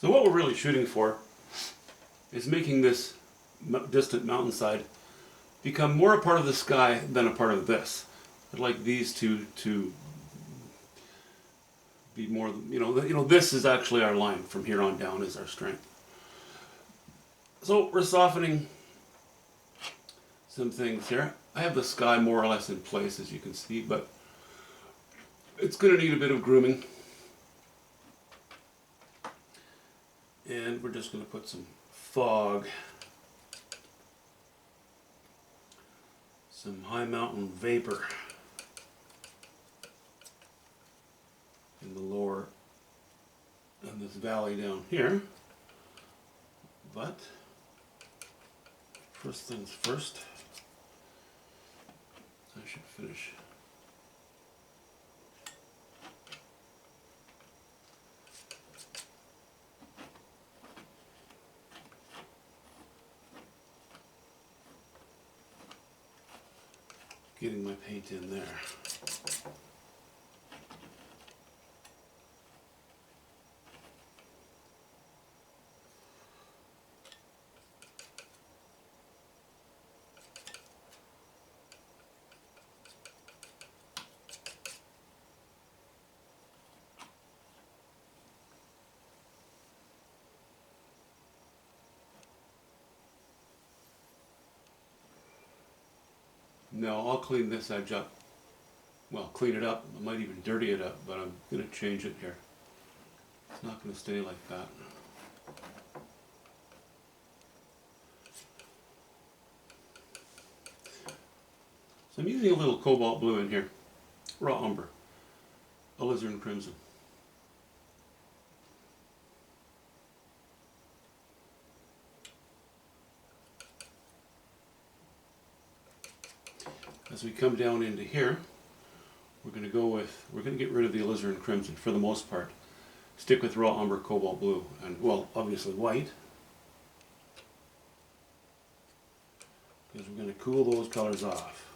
So what we're really shooting for is making this distant mountainside become more a part of the sky than a part of this. I'd like these two to be more, this is actually our line. From here on down is our strength. So we're softening some things here. I have the sky more or less in place, as you can see, but it's going to need a bit of grooming. And we're just going to put some fog, some high mountain vapor in the lower, in this valley down here. But first things first, I should finish getting my paint in there. No, I'll clean this edge up. Well, clean it up. I might even dirty it up, but I'm going to change it here. It's not going to stay like that. So I'm using a little cobalt blue in here. Raw umber. Alizarin crimson. As we come down into here, we're going to get rid of the alizarin crimson for the most part. Stick with raw umber, cobalt blue, and, well, obviously white. Because we're going to cool those colors off.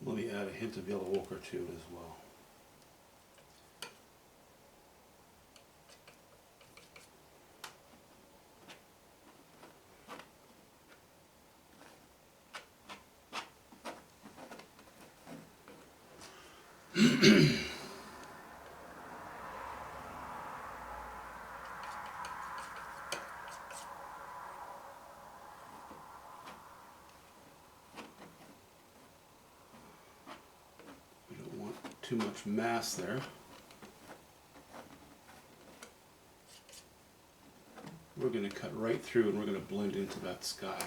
Let me add a hint of yellow ochre to it as well. Too much mass there. We're going to cut right through and we're going to blend into that sky.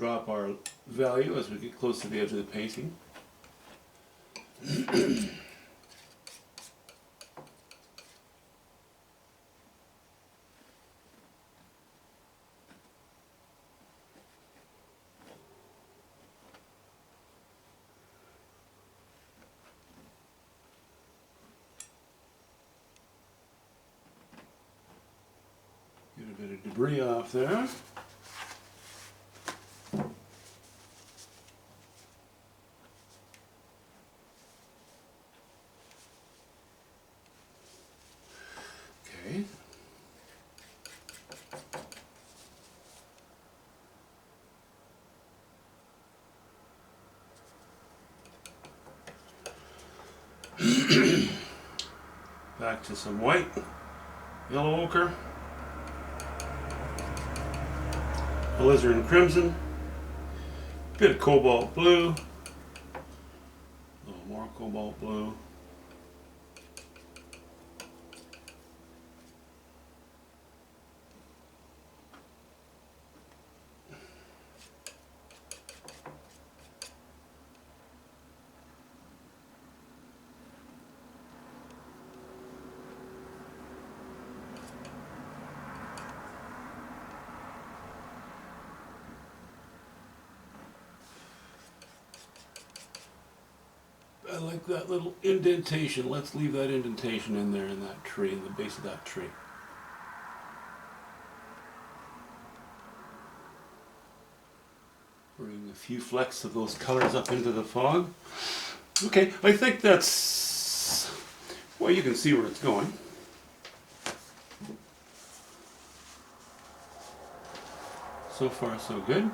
drop our value as we get close to the edge of the painting. Get a bit of debris off there. Okay. Back to some white, yellow ochre, alizarin crimson, bit of cobalt blue, a little more cobalt blue, I like that little indentation. Let's leave that indentation in there in that tree, in the base of that tree. Bring a few flecks of those colors up into the fog. Okay, I think that's, well, you can see where it's going. So far, so good.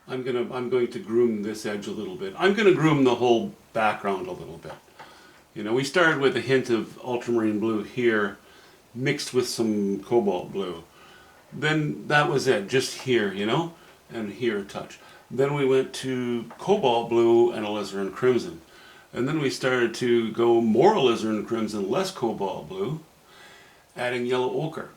I'm going to groom this edge a little bit. I'm going to groom the whole background a little bit. You know, we started with a hint of ultramarine blue here, mixed with some cobalt blue. Then that was it, just here, you know, and here a touch. Then we went to cobalt blue and alizarin crimson. And then we started to go more alizarin crimson, less cobalt blue, adding yellow ochre.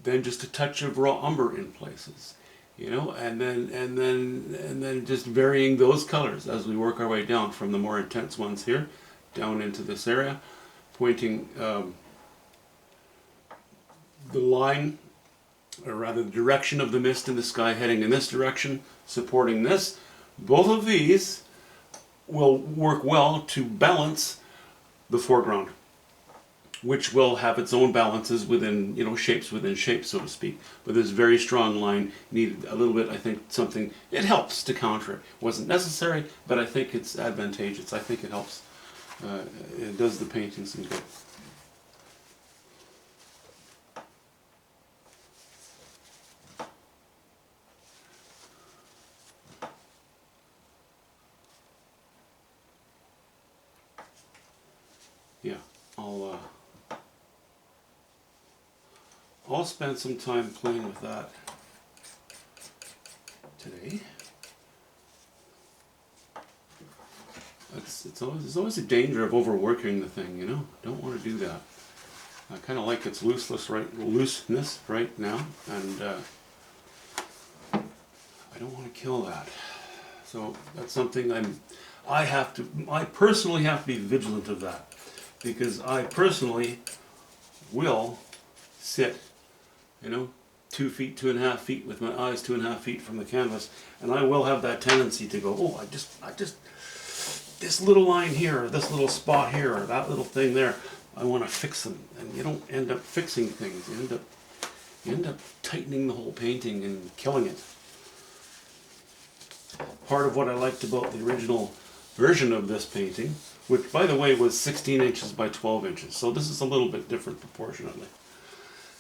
Then just a touch of raw umber in places. You know, and then just varying those colors as we work our way down from the more intense ones here down into this area, pointing the line, or rather the direction of the mist in the sky heading in this direction, supporting this. Both of these will work well to balance the foreground, which will have its own balances within, you know, shapes within shapes, so to speak. But this very strong line needed a little bit, I think, something, it helps to counter it. Wasn't necessary, but I think it's advantageous. I think it helps. It does the painting some good. Yeah, I'll spend some time playing with that today. There's always a danger of overworking the thing, you know. Don't want to do that. I kind of like its looseness right now, and I don't want to kill that. So that's something I personally have to be vigilant of that, because I personally will sit, you know, 2 feet, 2.5 feet with my eyes 2.5 feet from the canvas, and I will have that tendency to go, oh, I just, this little line here, or this little spot here, or that little thing there, I want to fix them. And you don't end up fixing things. You end up tightening the whole painting and killing it. Part of what I liked about the original version of this painting, which by the way was 16 inches by 12 inches, so this is a little bit different proportionately.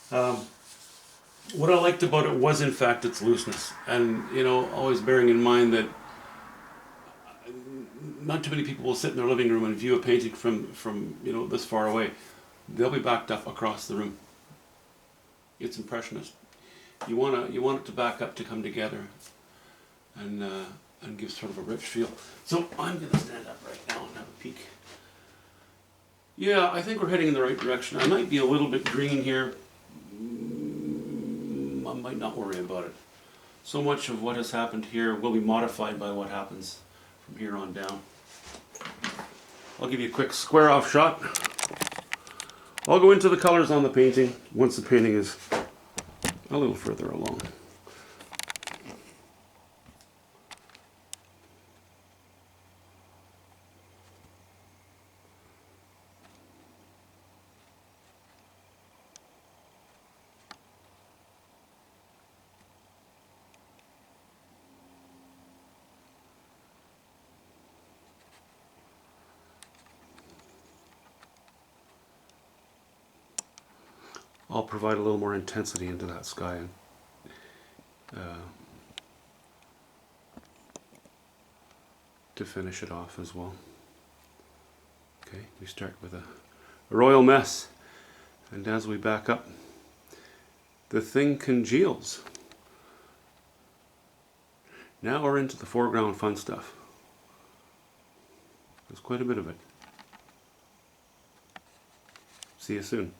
What I liked about it was in fact its looseness, and you know, always bearing in mind that not too many people will sit in their living room and view a painting from you know, this far away. They'll be backed up across the room. It's impressionist. You want it to back up to come together, and and gives sort of a rich feel. So I'm going to stand up right now and have a peek. Yeah, I think we're heading in the right direction. I might be a little bit green here. I might not worry about it. So much of what has happened here will be modified by what happens from here on down. I'll give you a quick square off shot. I'll go into the colors on the painting once the painting is a little further along. I'll provide a little more intensity into that sky and to finish it off as well. Okay, we start with a royal mess, and as we back up, the thing congeals. Now we're into the foreground fun stuff. There's quite a bit of it. See you soon.